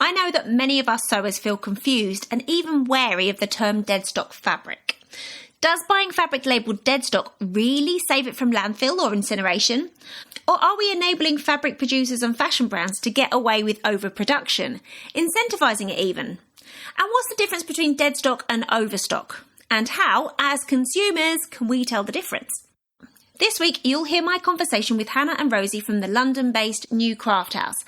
I know that many of us sewers feel confused and even wary of the term deadstock fabric. Does buying fabric labelled deadstock really save it from landfill or incineration? Or are we enabling fabric producers and fashion brands to get away with overproduction, incentivising it even? And what's the difference between deadstock and overstock? And how, as consumers, can we tell the difference? This week, you'll hear my conversation with Hannah and Rosie from the London-based New Craft House.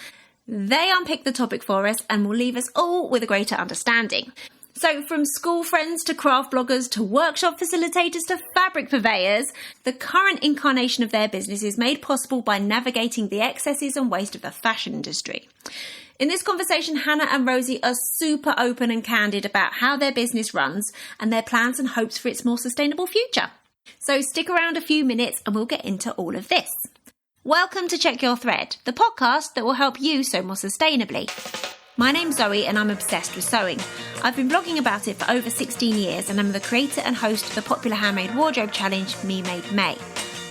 They unpick the topic for us and will leave us all with a greater understanding. So from school friends to craft bloggers to workshop facilitators to fabric purveyors, the current incarnation of their business is made possible by navigating the excesses and waste of the fashion industry. In this conversation, Hannah and Rosie are super open and candid about how their business runs and their plans and hopes for its more sustainable future. So stick around a few minutes and we'll get into all of this. Welcome to Check Your Thread, the podcast that will help you sew more sustainably. My name's Zoe and I'm obsessed with sewing. I've been blogging about it for over 16 years and I'm the creator and host of the popular handmade wardrobe challenge Me Made May.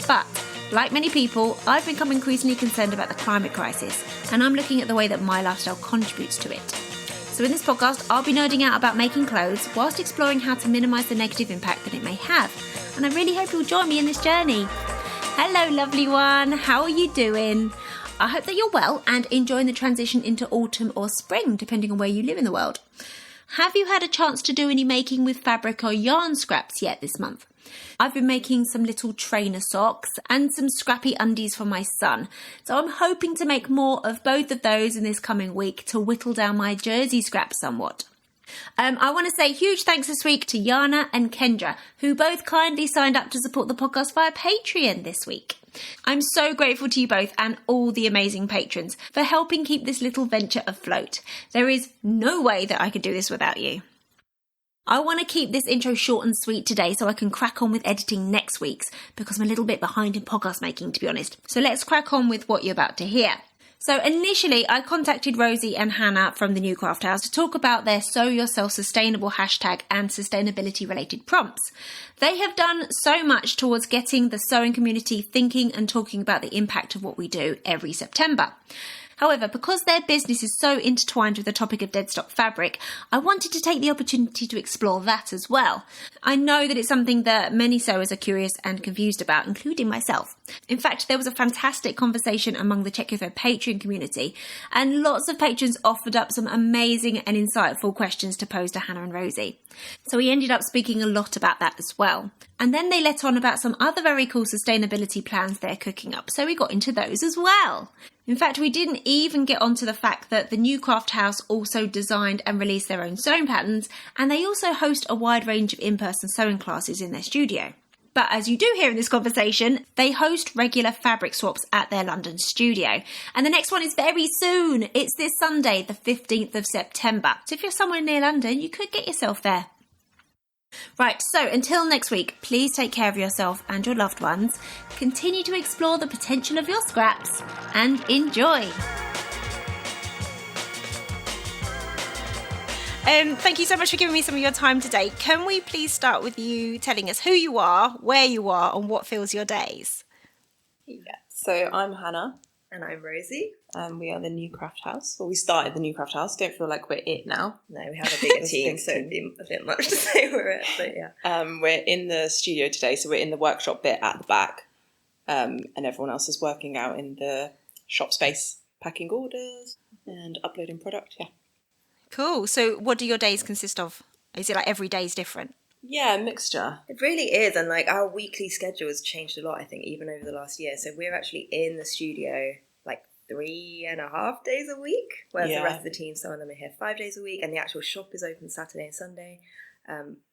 But, like many people, I've become increasingly concerned about the climate crisis and I'm looking at the way that my lifestyle contributes to it. So in this podcast, I'll be nerding out about making clothes whilst exploring how to minimise the negative impact that it may have. And I really hope you'll join me in this journey. Hello, lovely one. How are you doing? I hope that you're well and enjoying the transition into autumn or spring, depending on where you live in the world. Have you had a chance to do any making with fabric or yarn scraps yet this month? I've been making some little trainer socks and some scrappy undies for my son. So I'm hoping to make more of both of those in this coming week to whittle down my jersey scraps somewhat. I want to say huge thanks this week to Yana and Kendra, who both kindly signed up to support the podcast via Patreon this week. I'm so grateful to you both and all the amazing patrons for helping keep this little venture afloat. There is no way that I could do this without you. I want to keep this intro short and sweet today so I can crack on with editing next week's because I'm a little bit behind in podcast making, to be honest. So let's crack on with what you're about to hear. So initially, I contacted Rosie and Hannah from the New Craft House to talk about their Sew Yourself Sustainable hashtag and sustainability-related prompts. They have done so much towards getting the sewing community thinking and talking about the impact of what we do every September. However, because their business is so intertwined with the topic of deadstock fabric, I wanted to take the opportunity to explore that as well. I know that it's something that many sewers are curious and confused about, including myself. In fact, there was a fantastic conversation among the Check Your Thread Patreon community, and lots of patrons offered up some amazing and insightful questions to pose to Hannah and Rosie. So we ended up speaking a lot about that as well. And then they let on about some other very cool sustainability plans they're cooking up, so we got into those as well. In fact, we didn't even get onto the fact that the New Craft House also designed and released their own sewing patterns, and they also host a wide range of in-person sewing classes in their studio. But as you do hear in this conversation, they host regular fabric swaps at their London studio. And the next one is very soon. It's this Sunday, the 15th of September. So if you're somewhere near London, you could get yourself there. Right, so until next week, please take care of yourself and your loved ones, continue to explore the potential of your scraps, and enjoy! Thank you so much for giving me some of your time today. Can we please start with you telling us who you are, where you are, and what fills your days? Yeah, so I'm Hannah. And I'm Rosie. We are the New Craft House. Well, we started the New Craft House. Don't feel like we're it now. No, we have a bigger team, so it'd be a bit much to say we're it, but yeah. We're in the studio today, so we're in the workshop bit at the back. And everyone else is working out in the shop space, packing orders and uploading product, yeah. Cool. So what do your days consist of? Is it like every day is different? Yeah, a mixture. It really is, and like our weekly schedule has changed a lot, I think, even over the last year. So we're actually in the studio like 3.5 days a week, whereas the rest of the team, some of them are here 5 days a week, and the actual shop is open Saturday and Sunday.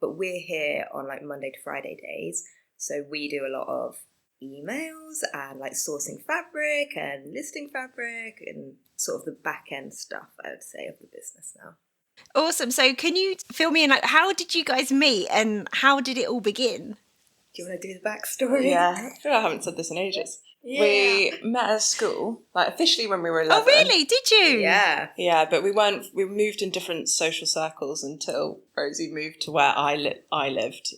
But we're here on like Monday to Friday days, so we do a lot of emails and like sourcing fabric and listing fabric and sort of the back end stuff, I would say, of the business now. Awesome. So can you fill me in, like, how did you guys meet and how did it all begin? Do you want to do the backstory? Yeah, I feel I haven't said this in ages. Yeah. We met at school, like officially when we were 11. Oh, really? Did you? Yeah. Yeah, but we moved in different social circles until Rosie moved to where I lived.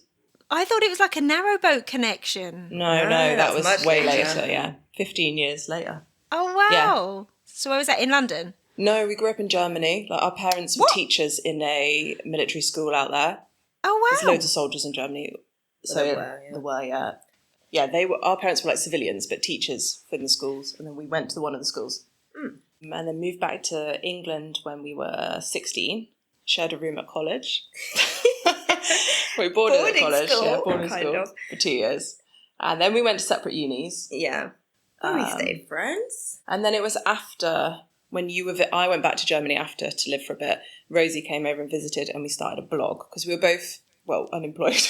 I thought it was like a narrowboat connection. No, that was way later, yeah. 15 years later. Oh, wow. Yeah. So where was that, in London? No, we grew up in Germany. Like our parents were teachers in a military school out there. Oh, wow. There's loads of soldiers in Germany. So there were, yeah. Yeah, our parents were like civilians, but teachers in the schools. And then we went to one of the schools. And then moved back to England when we were 16. Shared a room at college. We boarded at college. Boarding school for 2 years. And then we went to separate unis. Yeah. We stayed friends. And then it was after, when I went back to Germany after to live for a bit. Rosie came over and visited, and we started a blog because we were both, unemployed,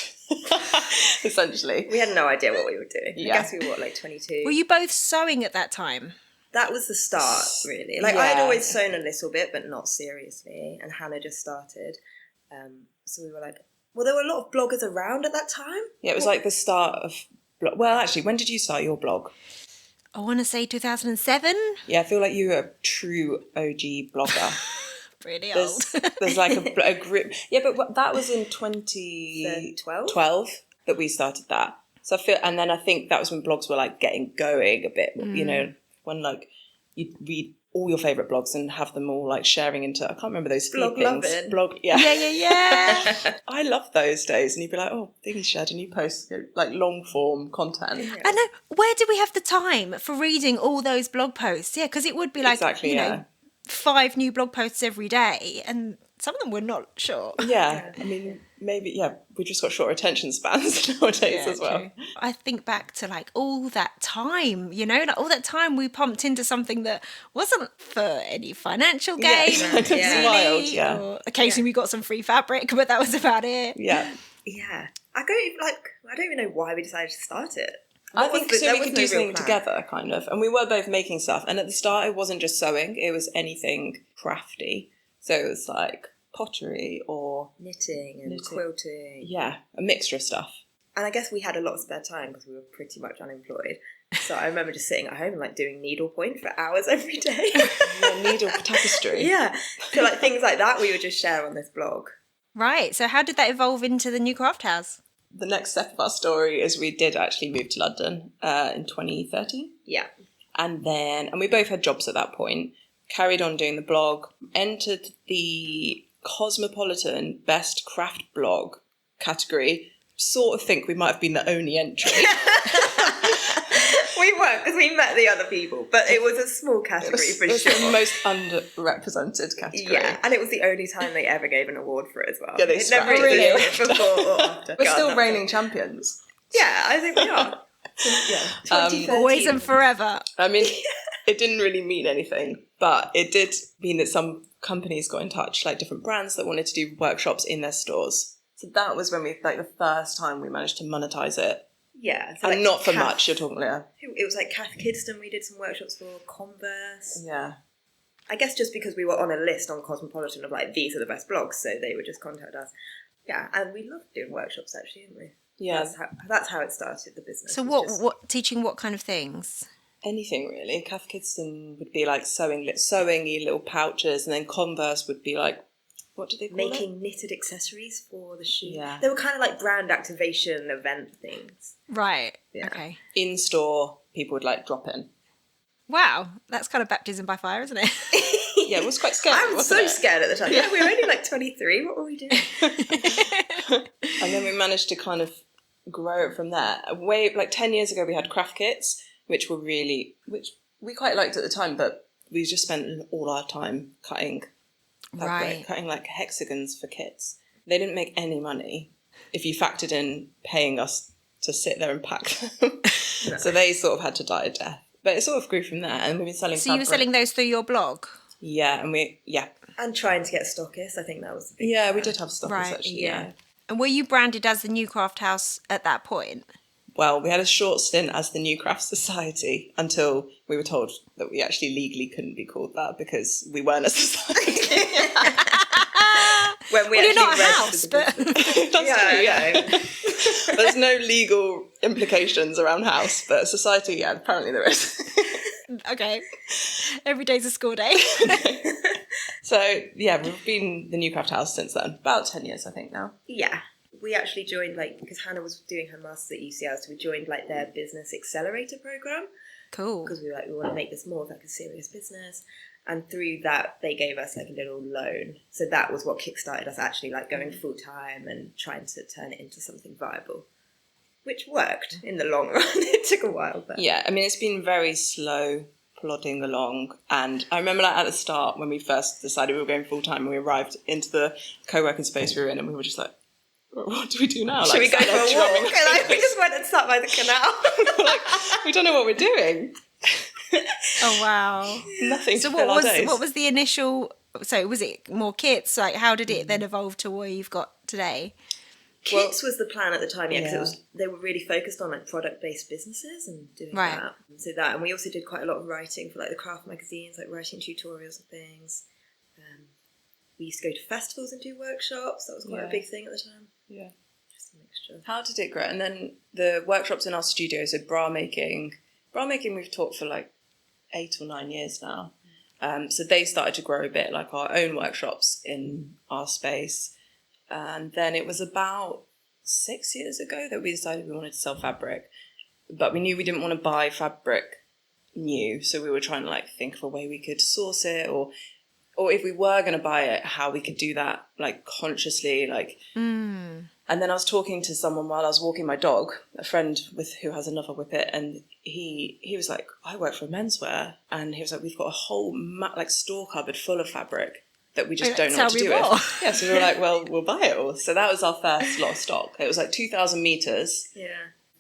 essentially. We had no idea what we were doing. Yeah. I guess we were, 22? Were you both sewing at that time? That was the start, really. I had always sewn a little bit, but not seriously. And Hannah just started. So we were like, there were a lot of bloggers around at that time. Yeah, it was like the start of... Well, actually, when did you start your blog? I want to say 2007. Yeah, I feel like you were a true OG blogger. Pretty old. There's like a group. Yeah, but that was in 2012 that we started that. So and then I think that was when blogs were like getting going a bit, when like you'd read all your favourite blogs and have them all like sharing into, I can't remember those feed things. Yeah. I love those days. And you'd be like, oh, I think he shared a new post, like long form content. Yeah. I know. Where did we have the time for reading all those blog posts? Yeah, because it would be like, 5 new blog posts every day. And some of them were not short. Yeah. I mean, maybe, we just got shorter attention spans nowadays as well. True. I think back to like all that time, all that time we pumped into something that wasn't for any financial gain. It's wild, Or occasionally we got some free fabric, but that was about it. Yeah. Yeah. I don't even know why we decided to start it. I think so we could do something together, kind of. And we were both making stuff. And at the start, it wasn't just sewing. It was anything crafty. So it was like pottery or... knitting and quilting. Yeah, a mixture of stuff. And I guess we had a lot of spare time because we were pretty much unemployed. So I remember just sitting at home and doing needlepoint for hours every day. Needle tapestry. Yeah. So things like that we would just share on this blog. Right. So how did that evolve into the new craft house? The next step of our story is we did actually move to London in 2013. Yeah. And we both had jobs at that point, carried on doing the blog, entered the Cosmopolitan Best Craft Blog category. Sort of think we might have been the only entry. We weren't, because we met the other people, but it was a small category for sure. It was the most underrepresented category. Yeah, and it was the only time they ever gave an award for it as well. Yeah, they never existed before or after. We're still reigning champions. Yeah, I think we are. Always and forever. I mean, it didn't really mean anything, but it did mean that some companies got in touch, like different brands that wanted to do workshops in their stores. So that was when the first time we managed to monetize it. Yeah. So and not for much, you're talking about. It was Cath Kidston we did some workshops for, Converse. Yeah. I guess just because we were on a list on Cosmopolitan of these are the best blogs, so they would just contact us. Yeah, and we loved doing workshops actually, didn't we? Yeah. That's how it started, the business. So what teaching what kind of things? Anything really. Cath Kidston would be sewing-y little pouches, and then Converse would be what do they call Making knitted accessories for the shoe. Yeah. They were kind of brand activation event things. Right. Yeah. Okay. In store, people would drop in. Wow, that's kind of baptism by fire, isn't it? Yeah, it was quite scary. I was so scared at the time. Yeah, we were only 23. What were we doing? And then we managed to kind of grow it from there. 10 years ago, we had craft kits, which we quite liked at the time, but we just spent all our time cutting hexagons for kits. They didn't make any money if you factored in paying us to sit there and pack them. No. So they sort of had to die a death. But it sort of grew from there, and we've been selling. So you were selling those through your blog? Yeah, and trying to get stockists. I think that was the big we did have stockists actually. Yeah. And were you branded as the New Craft House at that point? Well, we had a short stint as the New Craft Society until we were told that we actually legally couldn't be called that because we weren't a society. When you're not a house, but... That's true, yeah. There's no legal implications around house, but society, apparently there is. Okay. Every day's a school day. So, we've been the New Craft House since then. About 10 years, I think, now. Yeah. We actually joined, because Hannah was doing her master's at UCL, so we joined, their business accelerator program. Cool. Because we were we want to make this more of a serious business. And through that, they gave us like a little loan. So that was what kickstarted us actually like going full time and trying to turn it into something viable, which worked in the long run. It took a while, but yeah, I mean, it's been very slow plodding along. And I remember like at the start when we first decided we were going full time and we arrived into the co-working space we were in, and we were just like, what do we do now? Should we go for a walk? And like, we just went and sat by the canal. Like, we don't know what we're doing. Oh wow! Nothing. So to fill our days. what was the initial? So was it more kits? Like how did it then evolve to where you've got today? Kits was the plan at the time, yeah, because they were really focused on like product-based businesses and doing that. So that, and we also did quite a lot of writing for like the craft magazines, like writing tutorials and things. We used to go to festivals and do workshops. That was quite a big thing at the time. Yeah, just a mixture. How did it grow? And then the workshops in our studio, so bra making we've taught for like 8 or 9 years now. So they started to grow a bit, like our own workshops in our space. And then it was about 6 years ago that we decided we wanted to sell fabric. But we knew we didn't want to buy fabric new. So we were trying to like think of a way we could source it, or if we were going to buy it, how we could do that like consciously, like. And then I was talking to someone while I was walking my dog, a friend who has another whippet, and he was like, I work for menswear, and he was like, we've got a whole store cupboard full of fabric that we just don't know what to do with. Yeah, so we were like, well, we'll buy it all. So that was our first lot of stock. It was like 2,000 meters. Yeah.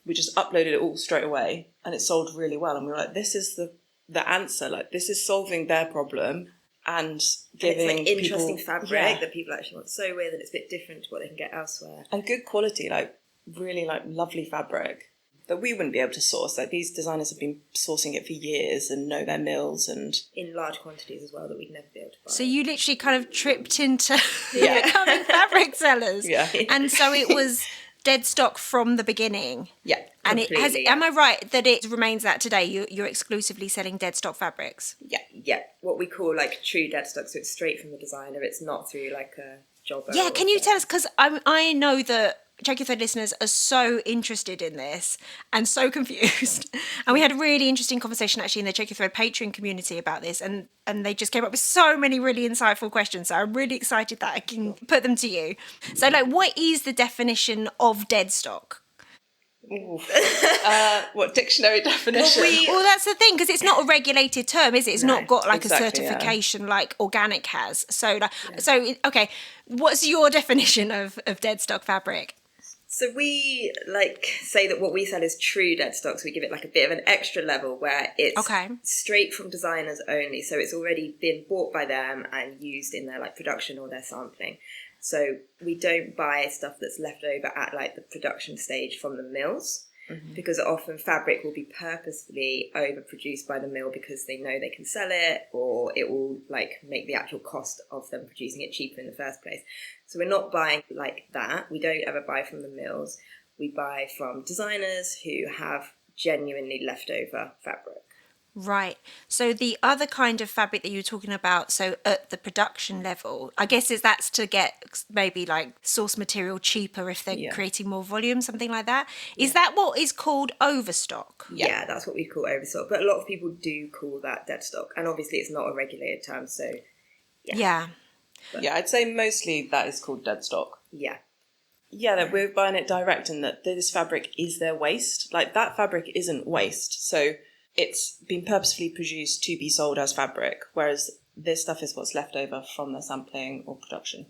We just uploaded it all straight away, and it sold really well. And we were like, this is the answer. Like, this is solving their problem. And giving and it's like interesting people, fabric that people actually want. So weird that it's a bit different to what they can get elsewhere. And good quality, like really like lovely fabric that we wouldn't be able to source. Like these designers have been sourcing it for years and know their mills and in large quantities as well that we'd never be able to buy. So you literally kind of tripped into becoming fabric sellers. Yeah. And so it was Deadstock from the beginning. Yeah. And it has. Am I right that it remains that today? You're exclusively selling Deadstock fabrics? Yeah. What we call like true Deadstock, so it's straight from the designer. It's not through like a jobber. Yeah, can you tell us? Because I know that Check Your Thread listeners are so interested in this and so confused. And we had a really interesting conversation actually in the Check Your Thread Patreon community about this, and they just came up with so many really insightful questions. So I'm really excited that I can put them to you. So like, what is the definition of Deadstock? What dictionary definition? Well, that's the thing, because it's not a regulated term, is it? It's not got like a certification like organic has. So, okay, what's your definition of Deadstock fabric? So we like say that what we sell is true Deadstock. So we give it like a bit of an extra level where it's straight from designers only. So it's already been bought by them and used in their like production or their sampling. So we don't buy stuff that's left over at like the production stage from the mills, because often fabric will be purposefully overproduced by the mill because they know they can sell it, or it will like make the actual cost of them producing it cheaper in the first place. So we're not buying like that. We don't ever buy from the mills. We buy from designers who have genuinely leftover fabric. Right. So the other kind of fabric that you were talking about, so at the production level, I guess that's to get maybe like source material cheaper if they're creating more volume, something like that. Is that what is called overstock? Yeah, that's what we call overstock. But a lot of people do call that Deadstock. And obviously it's not a regulated term, so yeah. Yeah, I'd say mostly that is called Deadstock. Yeah. Yeah, that we're buying it direct and that this fabric is their waste. Like that fabric isn't waste. So it's been purposefully produced to be sold as fabric, whereas this stuff is what's left over from the sampling or production.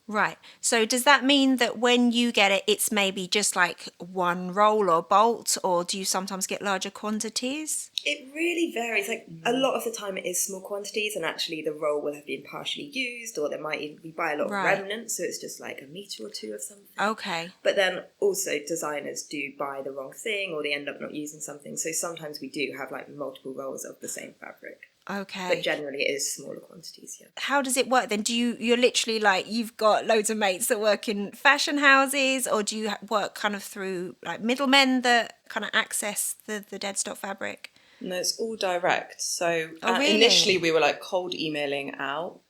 Right. So does that mean that when you get it, it's maybe just like one roll or bolt, or do you sometimes get larger quantities? It really varies. Like a lot of the time it is small quantities, and actually the roll will have been partially used, or there might even be buy a lot of remnants, so it's just like a metre or two of something. Okay. But then also designers do buy the wrong thing, or they end up not using something. So sometimes we do have like multiple rolls of the same fabric. Okay. But generally it is smaller quantities, yeah. How does it work then? You're literally like, you've got loads of mates that work in fashion houses, or do you work kind of through like middlemen that kind of access the Deadstock fabric? No, it's all direct. So really? Initially we were like cold emailing out.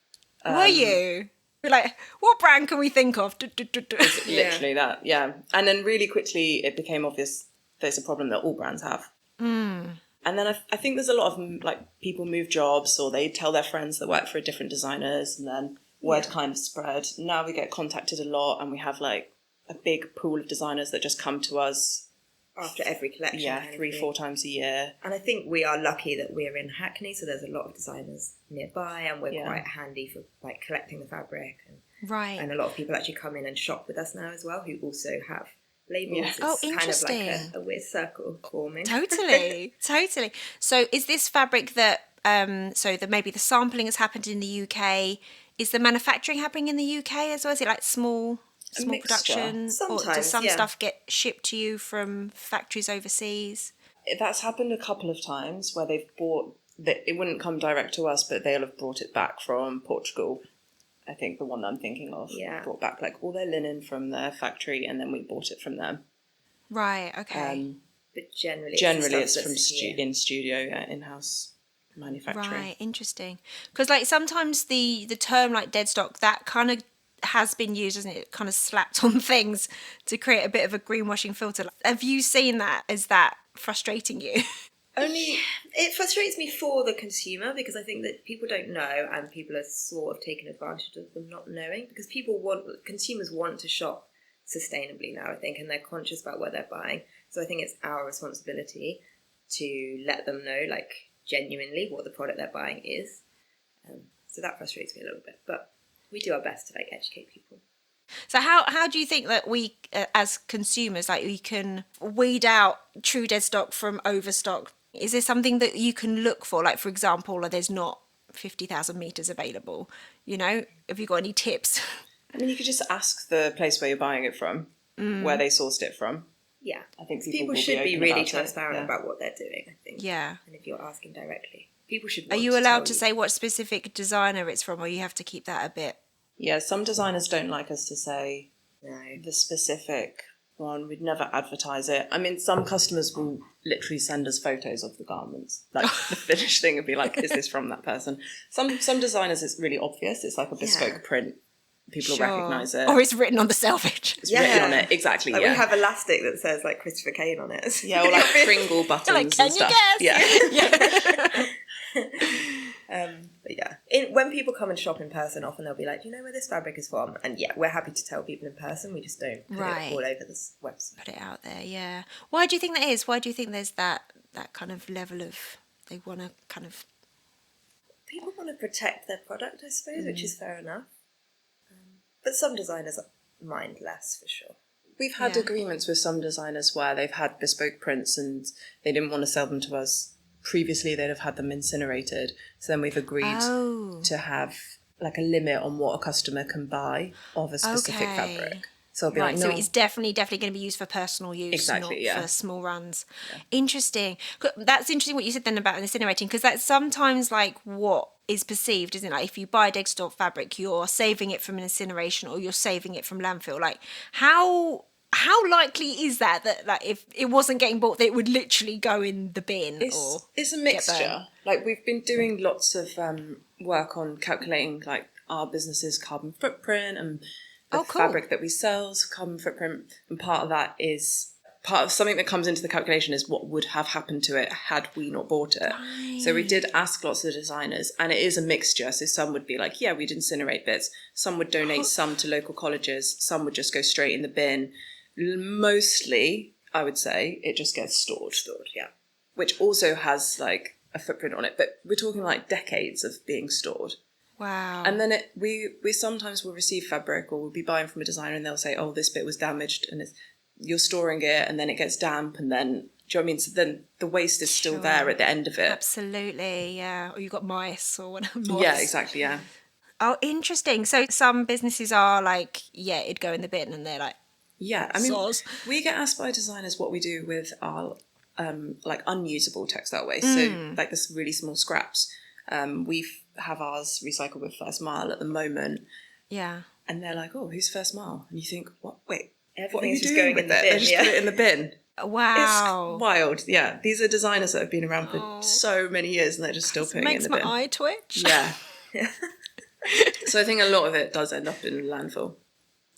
Were you? You're like, what brand can we think of? Literally that, yeah. And then really quickly it became obvious there's a problem that all brands have. And then I think there's a lot of like people move jobs, or they tell their friends that work for different designers, and then word kind of spread. Now we get contacted a lot, and we have like a big pool of designers that just come to us after every collection. Yeah, 3-4 times a year. And I think we are lucky that we're in Hackney, so there's a lot of designers nearby, and we're quite handy for like collecting the fabric. And a lot of people actually come in and shop with us now as well, who also have labels. Yeah. It's interesting. Kind of like a weird circle forming. Totally. So is this fabric that, maybe the sampling has happened in the UK, is the manufacturing happening in the UK as well? Is it like small production? Sometimes, or does some stuff get shipped to you from factories overseas? That's happened a couple of times where they've bought, it wouldn't come direct to us, but they'll have brought it back from Portugal. I think the one that I'm thinking of brought back like all their linen from their factory, and then we bought it from them. Right, okay. But generally it's from in-house manufacturing. Right, interesting. Because like sometimes the term like Deadstock, that kind of has been used, isn't it? Kind of slapped on things to create a bit of a greenwashing filter. Have you seen that? Is that frustrating you? Only it frustrates me for the consumer, because I think that people don't know, and people are sort of taking advantage of them not knowing, because consumers want to shop sustainably now, I think, and they're conscious about what they're buying. So I think it's our responsibility to let them know, like, genuinely what the product they're buying is. So that frustrates me a little bit, but we do our best to like educate people. So how do you think that we, as consumers, like we can weed out true Deadstock from overstock? Is there something that you can look for? Like, for example, there's not 50,000 metres available. You know, have you got any tips? I mean, you could just ask the place where you're buying it from, where they sourced it from. Yeah. I think people should be really transparent about what they're doing, I think. Yeah. And if you're asking directly, people should Are you allowed to say what specific designer it's from, or you have to keep that a bit? Yeah, some designers don't like us to say the specific one. We'd never advertise it. I mean, some customers will literally send us photos of the garments, like the finished thing, and be like, is this from that person? Some designers, it's really obvious. It's like a bespoke print. People will recognise it. Or it's written on the selvage. It's written on it, exactly, like we have elastic that says like Christopher Kane on it. Yeah, or like Pringle buttons like, can and stuff. You guess? Yeah. But yeah, when people come and shop in person, often they'll be like, do you know where this fabric is from? And yeah, we're happy to tell people in person. We just don't put it all over this website. Put it out there, yeah. Why do you think that is? Why do you think there's that kind of level of, they want to kind of... People want to protect their product, I suppose, which is fair enough. But some designers mind less, for sure. We've had agreements with some designers where they've had bespoke prints and they didn't want to sell them to us. Previously, they'd have had them incinerated. So then we've agreed to have like a limit on what a customer can buy of a specific fabric. So I'll be like, no. So it's definitely going to be used for personal use, not for small runs. Yeah. Interesting. That's interesting what you said then about incinerating, because that's sometimes like what is perceived, isn't it? Like if you buy Deadstock fabric, you're saving it from an incineration or you're saving it from landfill. Like how likely is that like if it wasn't getting bought, that it would literally go in the bin? It's a mixture. Like we've been doing lots of work on calculating like our business's carbon footprint and the fabric that we sell's carbon footprint, and part of that is part of something that comes into the calculation is what would have happened to it had we not bought it. Right. So we did ask lots of designers, and it is a mixture. So some would be like, yeah, we'd incinerate bits. Some would donate some to local colleges. Some would just go straight in the bin. Mostly, I would say, it just gets stored, yeah. Which also has like a footprint on it, but we're talking like decades of being stored. Wow. And then we sometimes will receive fabric, or we'll be buying from a designer and they'll say, oh, this bit was damaged, and you're storing it and then it gets damp, and then, do you know what I mean? So then the waste is still there at the end of it. Absolutely, yeah. Or you've got mice or whatever. Yeah, exactly, yeah. Oh, interesting. So some businesses are like, yeah, it'd go in the bin, and they're like, yeah, I mean, we get asked by designers what we do with our like unusable textile waste. So like this really small scraps. We have ours recycled with First Mile at the moment. Yeah. And they're like, oh, who's First Mile? And you think, what? Wait, what are you doing with it? They just put it in the bin. Wow. It's wild. Yeah. These are designers that have been around for so many years, and they're just still putting it in the bin. Makes my eye twitch. Yeah. So I think a lot of it does end up in landfill.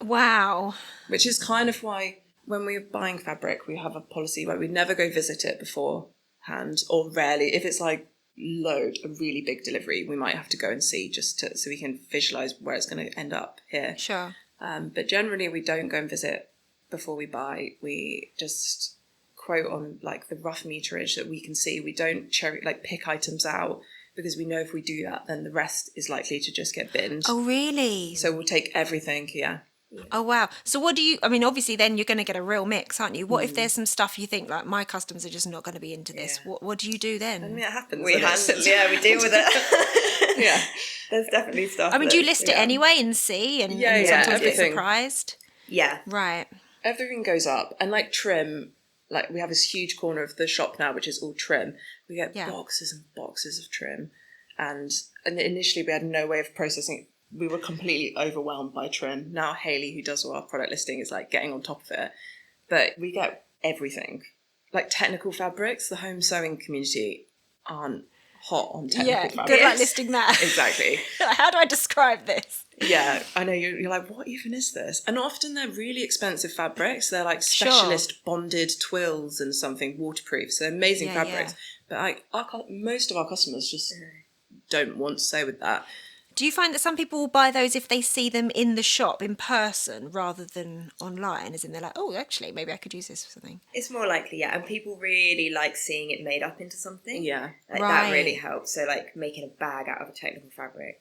Wow. Which is kind of why when we're buying fabric, we have a policy where we never go visit it before hand, or rarely, if it's like a really big delivery, we might have to go and see so we can visualize where it's going to end up here. Sure. But generally we don't go and visit before we buy. We just quote on like the rough meterage that we can see. We don't pick items out, because we know if we do that, then the rest is likely to just get binned. Oh, really? So we'll take everything, yeah. Oh, wow. So what do you, I mean, obviously then you're going to get a real mix, aren't you? What if there's some stuff you think, like, my customers are just not going to be into this? What do you do then? I mean, it happens. We deal with it. Yeah. There's definitely stuff. I mean, do you list it anyway and see and sometimes get surprised? Yeah. Right. Everything goes up. And like trim, like we have this huge corner of the shop now, which is all trim. We get boxes and boxes of trim. And initially we had no way of processing it. We were completely overwhelmed by trim. Now Hayley, who does all our product listing, is like getting on top of it. But we get everything. Like technical fabrics, the home sewing community aren't hot on technical fabrics. Good luck listing that. Exactly. How do I describe this? Yeah, I know, you're like, what even is this? And often they're really expensive fabrics. They're like specialist bonded twills and something waterproof. So they're amazing fabrics. But most of our customers just don't want to sew with that. Do you find that some people will buy those if they see them in the shop in person rather than online? As in they're like, oh, actually, maybe I could use this for something. It's more likely, yeah. And people really like seeing it made up into something. Yeah. That really helps. So like making a bag out of a technical fabric,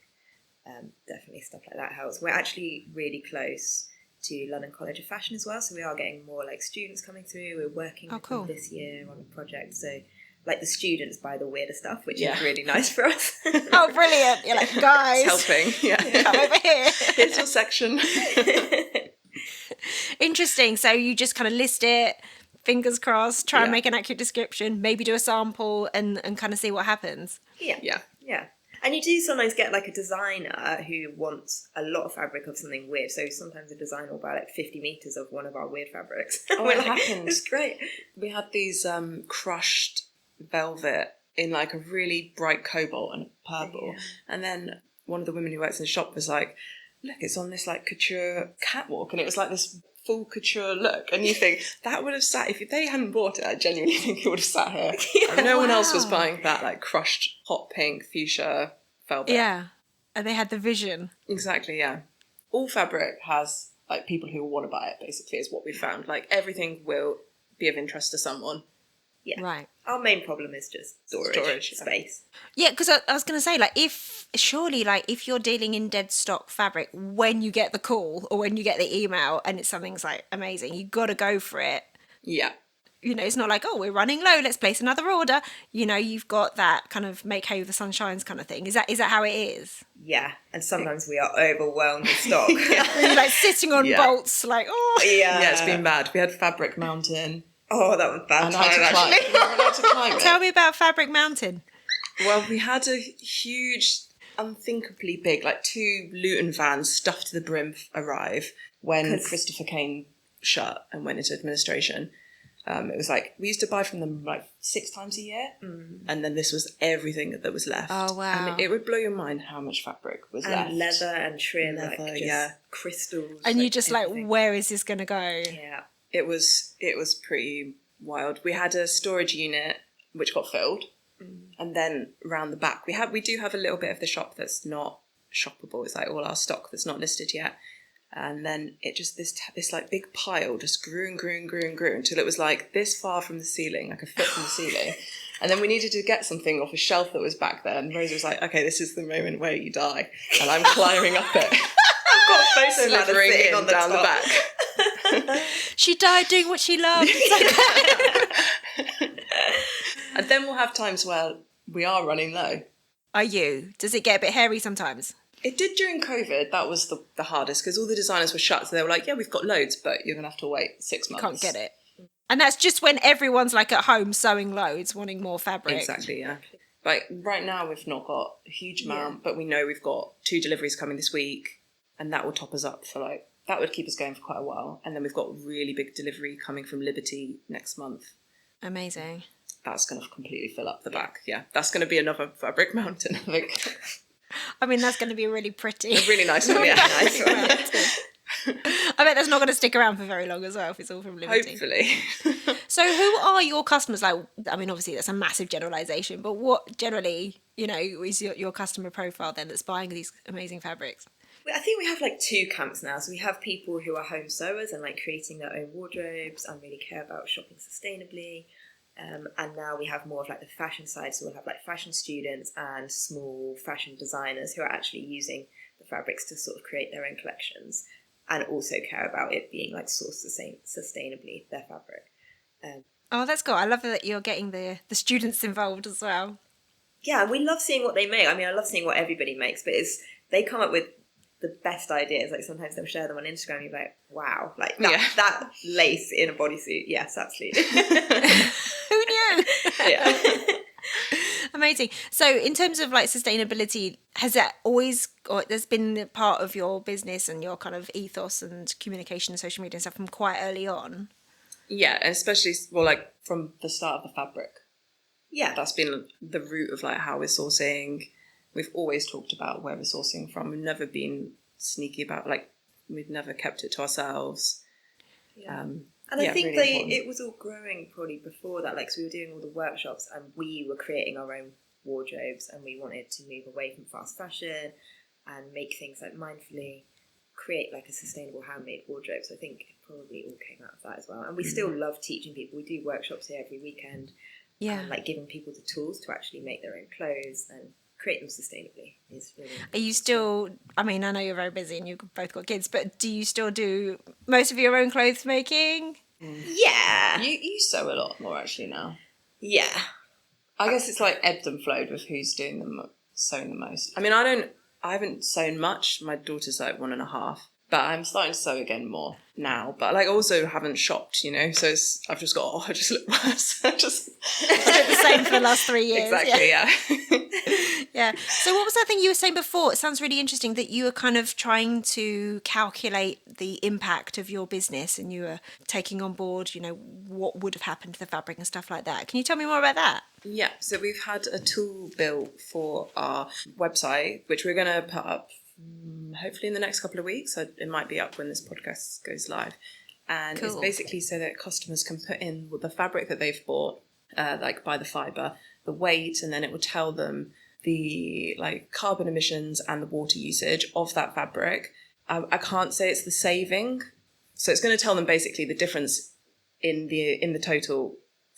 definitely stuff like that helps. We're actually really close to London College of Fashion as well. So we are getting more like students coming through. We're working with them this year on a project. So like the students buy the weirder stuff, which is really nice for us. Oh, brilliant. You're like, guys. It's helping. Come over here. Here's your section. Interesting. So you just kind of list it, fingers crossed, try and make an accurate description, maybe do a sample and kind of see what happens. Yeah. And you do sometimes get like a designer who wants a lot of fabric of something weird. So sometimes a designer will buy like 50 meters of one of our weird fabrics. Oh, it happens. It's great. We had these crushed velvet in like a really bright cobalt and purple, and then one of the women who works in the shop was like, look, it's on this like couture catwalk, and it was like this full couture look, and you think that would have sat, if they hadn't bought it, I genuinely think it would have sat here. And no one else was buying that like crushed hot pink fuchsia velvet. And they had the vision. Exactly. All fabric has like people who want to buy it, basically, is what we found. Like everything will be of interest to someone. Yeah. Right. Our main problem is just storage space. Yeah, because I was going to say, like, if you're dealing in dead stock fabric, when you get the call or when you get the email and it's something's like amazing, you got to go for it. Yeah. You know, it's not like, oh, we're running low, let's place another order. You know, you've got that kind of make hay with the sun shines kind of thing. Is that how it is? Yeah, and sometimes we are overwhelmed with stock. You're like sitting on bolts, like, oh. Yeah, it's been bad. We had Fabric Mountain. Oh, that was bad. And I had to climb it. Tell me about Fabric Mountain. Well, we had a huge, unthinkably big, like 2 Luton vans stuffed to the brim arrive when Christopher Kane shut and went into administration. It was like, we used to buy from them like 6 times a year. And then this was everything that was left. Oh, wow. And it would blow your mind how much fabric was left. And leather and trim, crystals. And you just everything. Like, where is this going to go? Yeah. It was pretty wild. We had a storage unit which got filled, and then around the back we do have a little bit of the shop that's not shoppable. It's like all our stock that's not listed yet, and then it just this like big pile just grew and grew and grew and grew until it was like this far from the ceiling, like a foot from the ceiling. And then we needed to get something off a shelf that was back there, and Rosie was like, "Okay, this is the moment where you die," and I'm climbing up it. I've got photos slithering in on down the back. She died doing what she loved. And then we'll have times where we are running low. Are you? Does it get a bit hairy sometimes? It did during COVID. That was the hardest because all the designers were shut. So they were like, yeah, we've got loads, but you're going to have to wait 6 months. Can't get it. And that's just when everyone's like at home sewing loads, wanting more fabric. Exactly, yeah. Like right now we've not got a huge amount, but we know we've got 2 deliveries coming this week, and that will top us up for like, that would keep us going for quite a while. And then we've got a really big delivery coming from Liberty next month. Amazing. That's going to completely fill up the back. Yeah, that's going to be another Fabric Mountain, I think. I mean, that's going to be really pretty. A really nice one, yeah. Nice one. I bet that's not going to stick around for very long as well if it's all from Liberty. Hopefully. So who are your customers? Like, I mean, obviously that's a massive generalisation, but what generally, is your customer profile then that's buying these amazing fabrics? I think we have like two camps now. So we have people who are home sewers and like creating their own wardrobes and really care about shopping sustainably. And now we have more of like the fashion side. So we'll have like fashion students and small fashion designers who are actually using the fabrics to sort of create their own collections and also care about it being like sourced sustainably, their fabric. Oh, that's cool. I love that you're getting the students involved as well. Yeah, we love seeing what they make. I mean, I love seeing what everybody makes, but they come up with the best ideas. Like sometimes they'll share them on Instagram. You're like, wow, like that lace in a bodysuit. Yes, absolutely. Who knew? Yeah. Amazing. So in terms of like sustainability, has that always, or there's been part of your business and your kind of ethos and communication and social media and stuff from quite early on? Yeah, especially like from the start of the fabric. Yeah, that's been the root of like how we're sourcing. We've always talked about where we're sourcing from. We've never been sneaky about, like, we've never kept it to ourselves. Yeah. And I think really it was all growing probably before that. Like, so we were doing all the workshops and we were creating our own wardrobes and we wanted to move away from fast fashion and make things like mindfully, create like a sustainable handmade wardrobe. So I think it probably all came out of that as well. And we still love teaching people. We do workshops here every weekend. Yeah. And like giving people the tools to actually make their own clothes and create them sustainably is really important. Are you still, I mean, I know you're very busy and you've both got kids, but do you still do most of your own clothes making? Yeah. You sew a lot more actually now. Yeah. I guess it's like ebbed and flowed with who's doing sewing the most. I mean, I haven't sewn much. My daughter's like 1.5. But I'm starting to sew again more now. But like also haven't shopped, so I've just got, I just look worse. I just did the same for the last 3 years. Exactly, yeah. Yeah. So what was that thing you were saying before? It sounds really interesting that you were kind of trying to calculate the impact of your business and you were taking on board, what would have happened to the fabric and stuff like that. Can you tell me more about that? Yeah. So we've had a tool built for our website, which we're going to put up hopefully in the next couple of weeks. So it might be up when this podcast goes live. And It's basically so that customers can put in the fabric that they've bought, like by the fibre, the weight, and then it will tell them the like carbon emissions and the water usage of that fabric. I can't say it's the saving. So it's going to tell them basically the difference in the total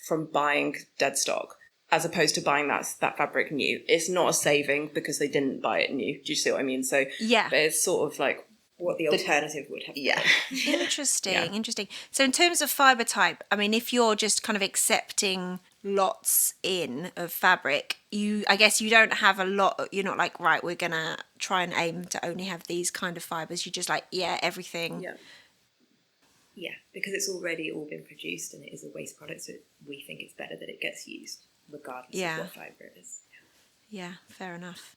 from buying Deadstock as opposed to buying that fabric new. It's not a saving because they didn't buy it new. Do you see what I mean? So yeah, but it's sort of like what the alternative would have been. Yeah. Interesting. So in terms of fibre type, I mean, if you're just kind of accepting lots in of fabric, I guess you don't have a lot. You're not like, right, we're going to try and aim to only have these kind of fibres. You just like, everything. Yeah, because it's already all been produced and it is a waste product, so we think it's better that it gets used regardless of what fibre it is. Yeah, fair enough.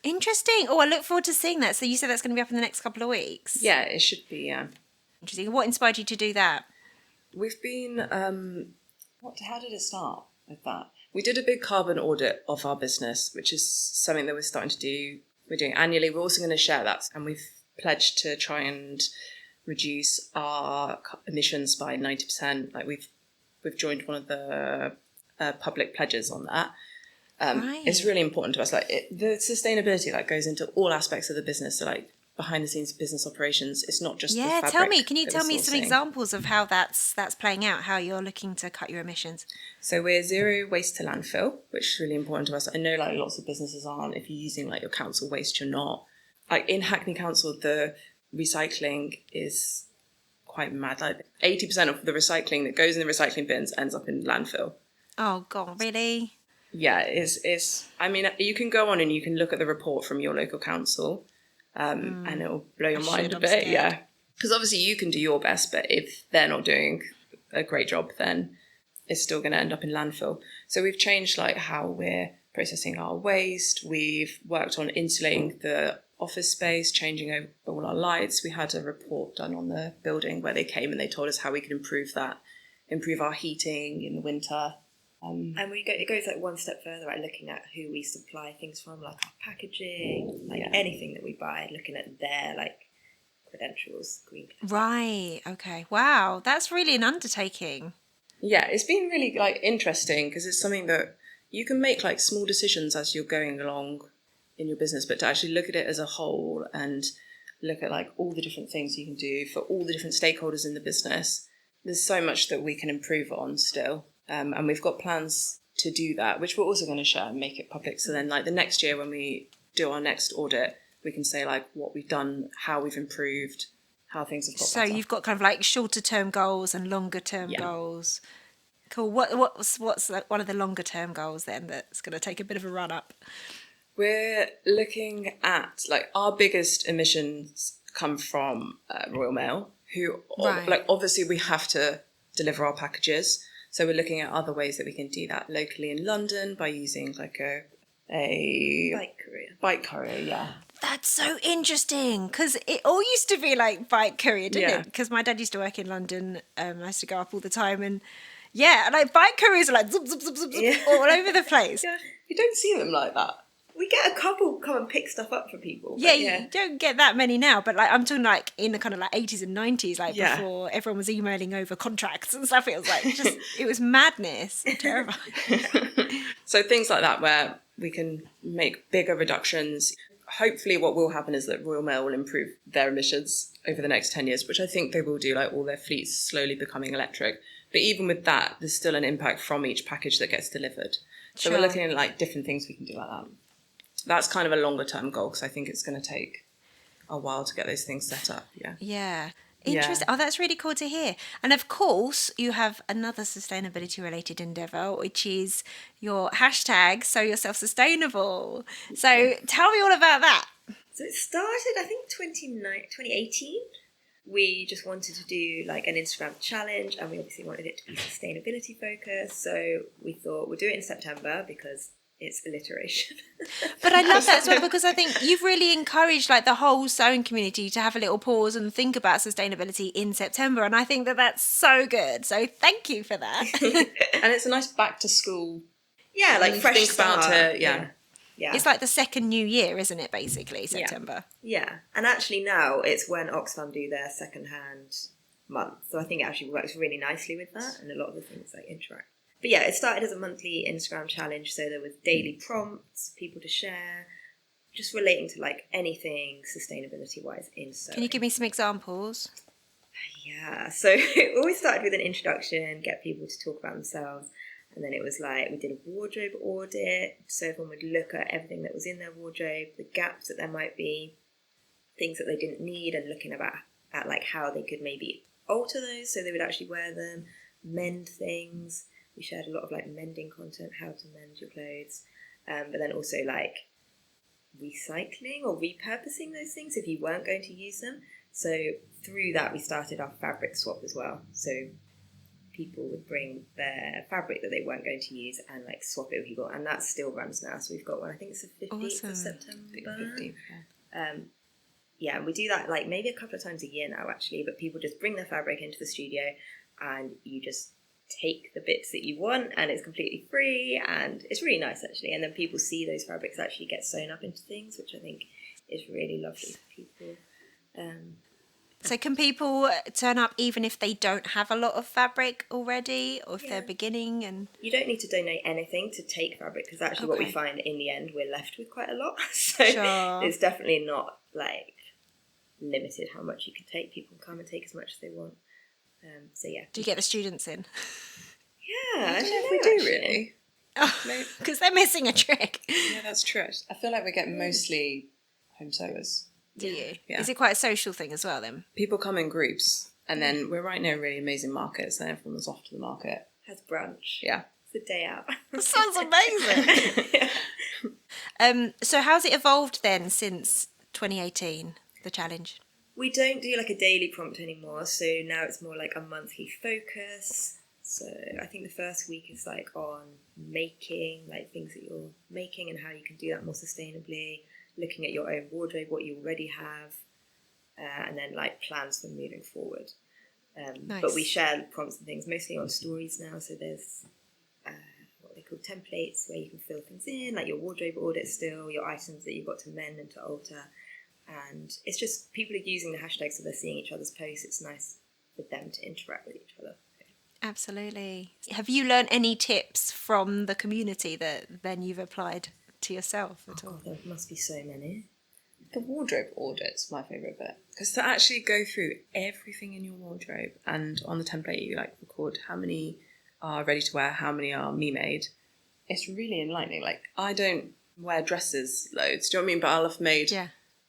Interesting. Oh, I look forward to seeing that. So you said that's going to be up in the next couple of weeks? Yeah, it should be, yeah. Interesting. What inspired you to do that? We've been, how did it start with that? We did a big carbon audit of our business, which is something that we're starting to do. We're doing annually. We're also going to share that. And we've pledged to try and reduce our emissions by 90%. Like we've joined one of the public pledges on that. Right. It's really important to us. Like the sustainability goes into all aspects of the business. So like behind the scenes business operations, it's not just the fabric. Tell me. Can you tell me some examples of how that's playing out? How you're looking to cut your emissions? So we're zero waste to landfill, which is really important to us. I know lots of businesses aren't. If you're using your council waste, you're not. Like in Hackney Council, the recycling is quite mad. Like 80% of the recycling that goes in the recycling bins ends up in landfill. Oh God, really? Yeah, it's. I mean, you can go on and you can look at the report from your local council, and it will blow your mind a bit. Yeah, because obviously you can do your best, but if they're not doing a great job, then it's still going to end up in landfill. So we've changed how we're processing our waste. We've worked on insulating the office space, changing over all our lights. We had a report done on the building where they came and they told us how we could improve our heating in the winter. And it goes one step further, looking at who we supply things from, our packaging, anything that we buy, looking at their credentials, green. Right. Okay. Wow. That's really an undertaking. Yeah, it's been really like interesting because it's something that you can make like small decisions as you're going along in your business, but to actually look at it as a whole and look at like all the different things you can do for all the different stakeholders in the business, there's so much that we can improve on still. And we've got plans to do that, which we're also going to share and make it public. So then like the next year when we do our next audit, we can say like what we've done, how we've improved, how things have got So better. you've got kind of like shorter term goals and longer term goals. Cool. What's one of the longer term goals then that's going to take a bit of a run up? We're looking at like our biggest emissions come from Royal Mail, who like obviously we have to deliver our packages. So we're looking at other ways that we can do that locally in London by using like a bike courier, yeah. That's so interesting because it all used to be like bike courier, didn't it? Because my dad used to work in London. I used to go up all the time, and like bike couriers are like zoop, zoop, zoop, zoop, zoop, all over the place. Yeah, you don't see them like that. We get a couple come and pick stuff up for people. Yeah, you don't get that many now, but like I'm talking like in the kind of like 80s and 90s, like before everyone was emailing over contracts and stuff. It was like just it was madness, terrifying. So things like that where we can make bigger reductions. Hopefully what will happen is that Royal Mail will improve their emissions over the next 10 years, which I think they will do, like all their fleets slowly becoming electric. But even with that, there's still an impact from each package that gets delivered. So we're looking at like different things we can do like that. That's kind of a longer term goal because I think it's going to take a while to get those things set up. Yeah. Interesting. Oh, that's really cool to hear. And of course, you have another sustainability related endeavour, which is your hashtag, So Yourself Sustainable. So tell me all about that. So it started, I think, 2018. We just wanted to do like an Instagram challenge, and we obviously wanted it to be sustainability focused. So we thought we'll do it in September because it's alliteration. But I love that as well because I think you've really encouraged like the whole sewing community to have a little pause and think about sustainability in September, and I think that that's so good. So thank you for that. And it's a nice back to school. Yeah, like fresh think start. About it. Yeah. It's like the second new year, isn't it? Basically, September. Yeah, and actually now it's when Oxfam do their second-hand month, so I think it actually works really nicely with that, and a lot of the things like interact. But yeah, it started as a monthly Instagram challenge, so there was daily prompts, people to share, just relating to like anything sustainability-wise in sewing. Can you give me some examples? Yeah, so it always started with an introduction, get people to talk about themselves, and then it was like we did a wardrobe audit, so everyone would look at everything that was in their wardrobe, the gaps that there might be, things that they didn't need, and looking at like how they could maybe alter those so they would actually wear them, mend things. We shared a lot of like mending content, how to mend your clothes, but then also like recycling or repurposing those things if you weren't going to use them. So through that, we started our fabric swap as well. So people would bring their fabric that they weren't going to use and like swap it with people, and that still runs now. So we've got one, I think it's the 15th of September. 15th, yeah, and we do that like maybe a couple of times a year now actually, but people just bring their fabric into the studio and you just take the bits that you want and it's completely free, and it's really nice actually, and then people see those fabrics actually get sewn up into things, which I think is really lovely for people. So can people turn up even if they don't have a lot of fabric already, or if they're beginning? And you don't need to donate anything to take fabric, because actually what we find in the end, we're left with quite a lot. So it's definitely not like limited how much you can take. People can come and take as much as they want. So yeah. Do you get the students in? Yeah, I don't know if we do really. Because they're missing a trick. Yeah, that's true. I feel like we get mostly home sewers. Do you? Yeah. Is it quite a social thing as well then? People come in groups, and then we're right near a really amazing market, so everyone was off to the market. Has brunch. Yeah. It's a day out. That sounds amazing. So how's it evolved then since 2018, the challenge? We don't do like a daily prompt anymore, so now it's more like a monthly focus. So I think the first week is like on making, like things that you're making and how you can do that more sustainably, looking at your own wardrobe, what you already have, and then like plans for moving forward. Nice. But we share prompts and things mostly on stories now, so there's what they call templates where you can fill things in, like your wardrobe audit still, your items that you've got to mend and to alter. And it's just people are using the hashtag, so they're seeing each other's posts. It's nice for them to interact with each other. Absolutely. Have you learned any tips from the community that then you've applied to yourself at all? God, there must be so many. The wardrobe audit's my favourite bit. Because to actually go through everything in your wardrobe and on the template you like record how many are ready to wear, how many are me made, it's really enlightening. Like, I don't wear dresses loads, do you know what I mean? But I'll have made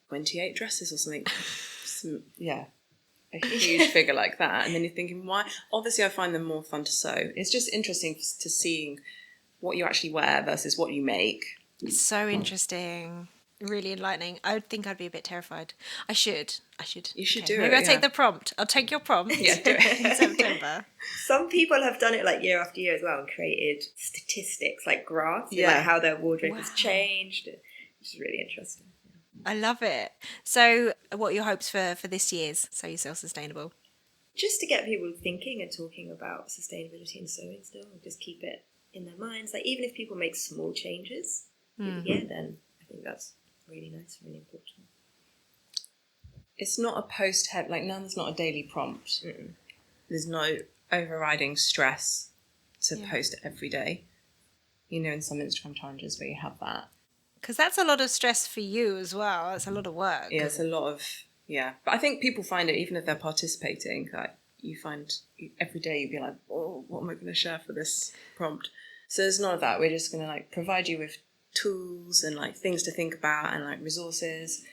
28 dresses or something. A huge figure like that. And then you're thinking, why? Obviously, I find them more fun to sew. It's just interesting to seeing what you actually wear versus what you make. It's so interesting. Really enlightening. I would think I'd be a bit terrified. I should. You should do it. Maybe I'll take the prompt. I'll take your prompt. Yeah, do it. In September. Some people have done it like year after year as well and created statistics, like graphs, like how their wardrobe has changed, which is really interesting. I love it. So what are your hopes for this year's Sew Yourself Sustainable? Just to get people thinking and talking about sustainability and sewing still, and just keep it in their minds. Like, even if people make small changes through the year, then I think that's really nice, really important. It's not a post-head, like, there's not a daily prompt. Mm-mm. There's no overriding stress to post every day. You know, in some Instagram challenges where you have that. Because that's a lot of stress for you as well. That's a lot of work. Yeah, it's a lot of, But I think people find it, even if they're participating, like, you find every day you'd be like, oh, what am I going to share for this prompt? So there's none of that. We're just going to, like, provide you with tools and, like, things to think about and, like, resources,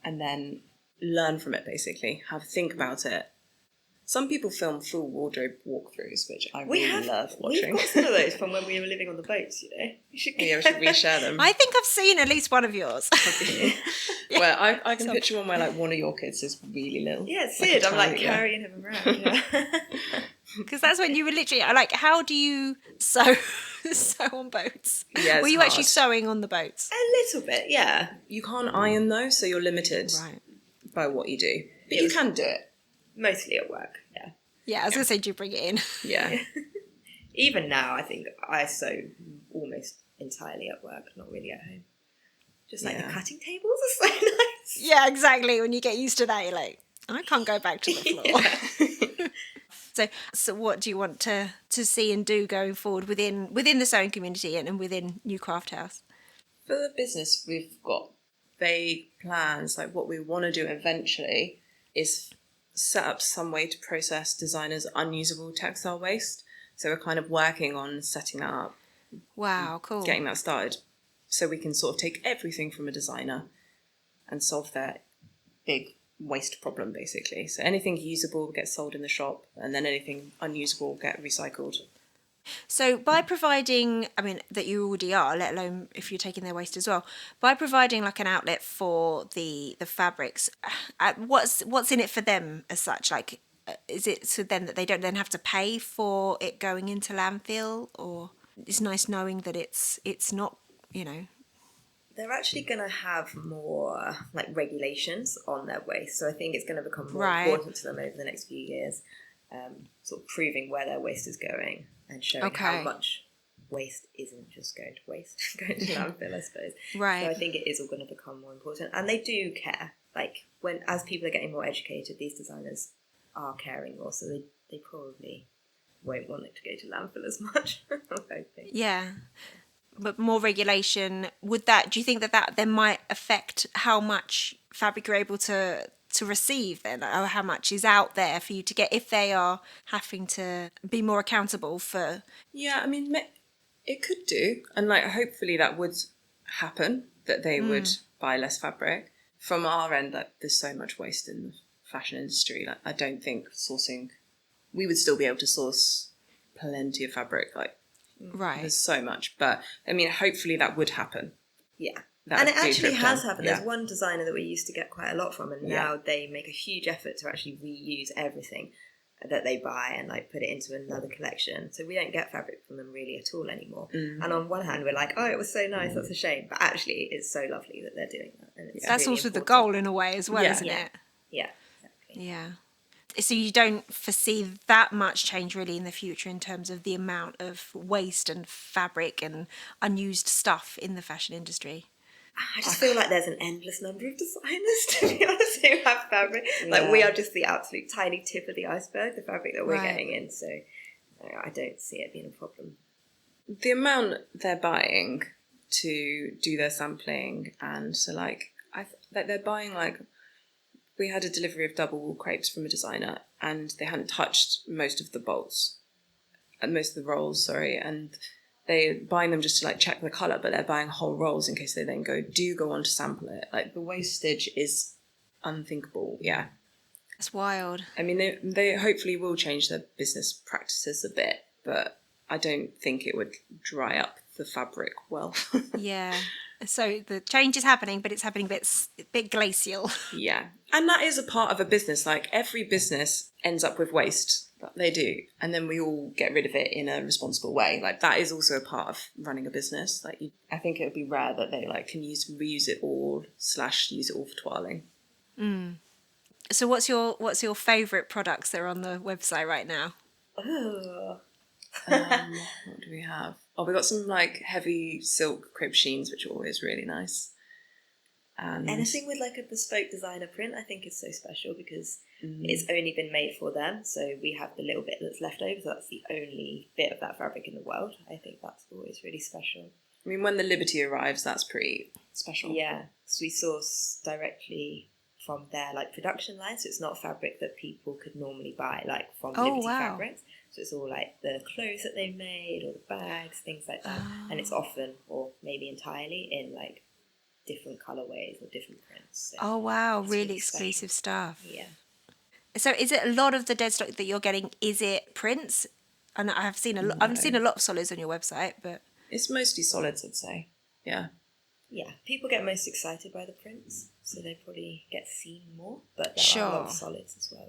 and then learn from it, basically. Think about it. Some people film full wardrobe walkthroughs, which I really love watching. We've got some of those from when we were living on the boats, you know. We should reshare them. I think I've seen at least one of yours. Where I can picture one where, like, one of your kids is really little. Yeah, Sid. I'm like carrying him around. Because that's when you were literally like, how do you sew on boats? Yeah, were you hard. actually sewing on the boats? A little bit, yeah. You can't iron though, so you're limited by what you do. But you can do it. Mostly at work, Yeah, I was going to say, do you bring it in? Yeah. Even now, I think I sew almost entirely at work, not really at home. Just like the cutting tables are so nice. Yeah, exactly. When you get used to that, you're like, I can't go back to the floor. So what do you want to see and do going forward within the sewing community and within New Craft House? For the business, we've got vague plans. Like, what we want to do eventually is set up some way to process designers' unusable textile waste. So we're kind of working on setting that up. Wow, cool. Getting that started. So we can sort of take everything from a designer and solve their big waste problem, basically. So anything usable gets sold in the shop, and then anything unusable get recycled. So by providing, that you already are, let alone if you're taking their waste as well, by providing like an outlet for the fabrics, what's in it for them as such? Like, is it so then that they don't then have to pay for it going into landfill, or it's nice knowing that it's not, They're actually going to have more like regulations on their waste, so I think it's going to become more important to them over the next few years, sort of proving where their waste is going and showing how much waste isn't just going to waste, going to landfill, I suppose. Right. So I think it is all going to become more important, and they do care. Like, as people are getting more educated, these designers are caring more, so they probably won't want it to go to landfill as much. I'm hoping. Yeah. But more regulation, do you think that then might affect how much fabric you're able to receive then, or how much is out there for you to get, if they are having to be more accountable for? Yeah, it could do, and like hopefully that would happen, that they would buy less fabric. From our end, like, there's so much waste in the fashion industry. Like, I don't think we would still be able to source plenty of fabric. Like, there's so much, but hopefully that would happen. Yeah. And it actually has happened. There's one designer that we used to get quite a lot from, and now they make a huge effort to actually reuse everything that they buy and like put it into another collection. So we don't get fabric from them really at all anymore. And on one hand, we're like, oh, it was so nice, that's a shame. But actually, it's so lovely that they're doing that. And it's that's really also important. the goal in a way as well, isn't it? Yeah, exactly. Yeah. So you don't foresee that much change really in the future in terms of the amount of waste and fabric and unused stuff in the fashion industry? I just feel like there's an endless number of designers, to be honest, who have fabric. Like, we are just the absolute tiny tip of the iceberg, the fabric that we're getting in. So I don't see it being a problem. The amount they're buying to do their sampling, and so like they're buying, like, we had a delivery of double wool crepes from a designer, and they hadn't touched most of the bolts and most of the rolls, and they're buying them just to like check the colour, but they're buying whole rolls in case they then go on to sample it. Like, the wastage is unthinkable. Yeah, that's wild. I mean, they hopefully will change their business practices a bit, but I don't think it would dry up the fabric well. Yeah. So the change is happening, but it's happening a bit glacial. Yeah. And that is a part of a business. Like, every business ends up with waste. They do. And then we all get rid of it in a responsible way. Like, that is also a part of running a business. Like, I think it would be rare that they like can reuse it all / use it all for toiling. So what's your favourite products that are on the website right now? What do we have? Oh, we got some like heavy silk crepe sheens, which are always really nice. And anything with like a bespoke designer print, I think, is so special because it's only been made for them. So we have the little bit that's left over. So that's the only bit of that fabric in the world. I think that's always really special. I mean, when the Liberty arrives, that's pretty special. Yeah, so we source directly from their like production line. So it's not fabric that people could normally buy, like from Liberty Fabrics. So it's all like the clothes that they've made or the bags, things like that. And it's often, or maybe entirely, in like different colourways or different prints. So really exclusive stuff. Yeah. So is it a lot of the Deadstock that you're getting, is it prints? And I've seen a lot of solids on your website, but it's mostly solids, I'd say. Yeah. Yeah, people get most excited by the prints, so they probably get seen more, but there are a lot of solids as well,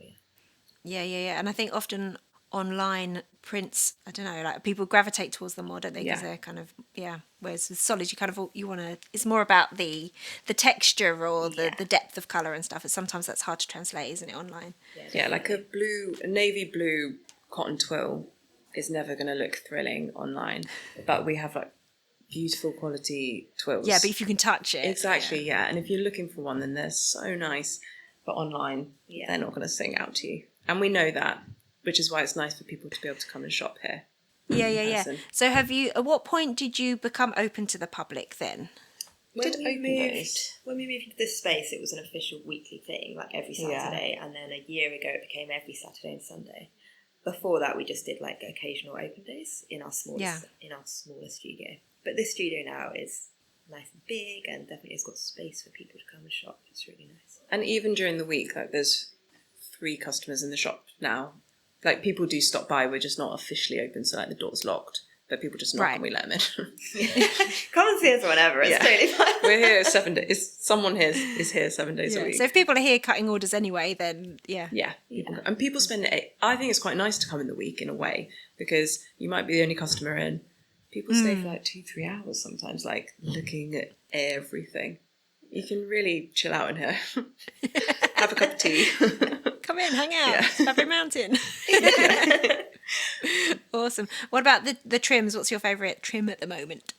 Yeah, and I think often online prints, I don't know, like people gravitate towards them more, don't they? Because they're kind of, whereas with solids, you want to, it's more about the texture or the depth of colour and stuff. And sometimes that's hard to translate, isn't it, online? Yeah, like a navy blue cotton twill is never going to look thrilling online, but we have like beautiful quality twills. Yeah, but if you can touch it. Exactly, yeah. And if you're looking for one, then they're so nice, but online, they're not going to sing out to you. And we know that, which is why it's nice for people to be able to come and shop here. Yeah. So at what point did you become open to the public then? When we moved to this space, it was an official weekly thing, like every Saturday. And then a year ago, it became every Saturday and Sunday. Before that, we just did like occasional open days in our smaller studio. But this studio now is nice and big and definitely has got space for people to come and shop. It's really nice. And even during the week, like there's 3 customers in the shop now. Like, people do stop by. We're just not officially open, so like the door's locked. But people just knock and we let them in. Come and see us whenever. It's totally fine. We're here 7 days. Someone here is here 7 days a week. So if people are here cutting orders anyway, then And people spend it. I think it's quite nice to come in the week in a way, because you might be the only customer in. People stay for like 2-3 hours sometimes, like looking at everything. You can really chill out in here. Have a cup of tea. Come in, hang out, Fabric Mountain. Awesome. What about the trims? What's your favourite trim at the moment?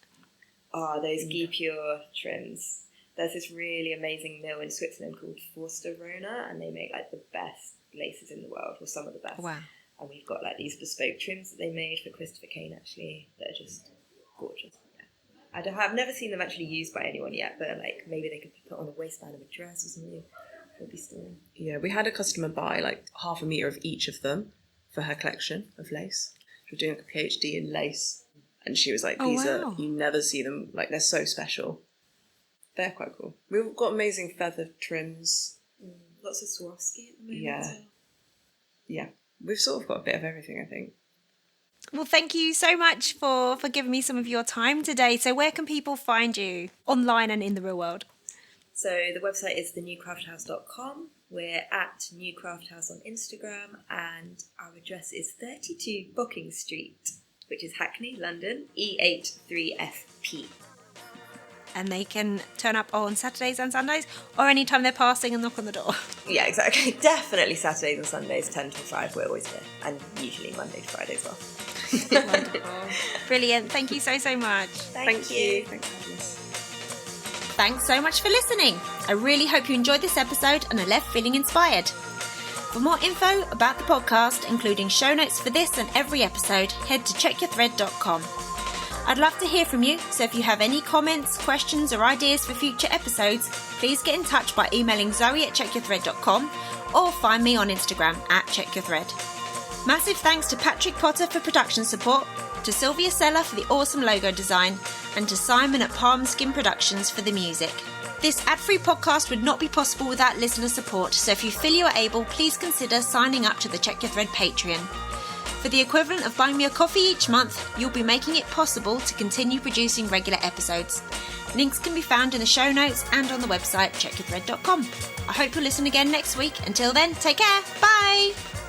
Oh, those Ghee Pure trims. There's this really amazing mill in Switzerland called Forster Rona, and they make like the best laces in the world, or some of the best. Wow. And we've got like these bespoke trims that they made for Christopher Kane, actually, that are just gorgeous. Yeah. I've never seen them actually used by anyone yet, but like maybe they could be put on the waistband of a dress or something. Would be stunning. Yeah, we had a customer buy like 1/2 metre of each of them for her collection of lace. She was doing a PhD in lace, and she was like, these are, you never see them, like they're so special. They're quite cool. We've got amazing feather trims. Lots of Swarovski at the moment. Yeah. We've sort of got a bit of everything, I think. Well, thank you so much for giving me some of your time today. So where can people find you online and in the real world? So the website is thenewcrafthouse.com. We're at New Craft House on Instagram, and our address is 32 Booking Street, which is Hackney, London, E83FP. And they can turn up on Saturdays and Sundays, or anytime they're passing and knock on the door. Yeah, exactly. Definitely Saturdays and Sundays, 10 till 5, we're always here. And usually Monday to Friday as well. Wonderful. Brilliant. Thank you so much. Thank you. Thanks for having us. Thanks so much for listening. I really hope you enjoyed this episode and are left feeling inspired. For more info about the podcast, including show notes for this and every episode, head to checkyourthread.com. I'd love to hear from you, so if you have any comments, questions or ideas for future episodes, please get in touch by emailing zoe@checkyourthread.com or find me on Instagram @checkyourthread. Massive thanks to Patrick Potter for production support, to Sylvia Seller for the awesome logo design, and to Simon at Palm Skin Productions for the music. This ad-free podcast would not be possible without listener support, so if you feel you are able, please consider signing up to the Check Your Thread Patreon. For the equivalent of buying me a coffee each month, you'll be making it possible to continue producing regular episodes. Links can be found in the show notes and on the website checkyourthread.com. I hope you'll listen again next week. Until then, take care. Bye!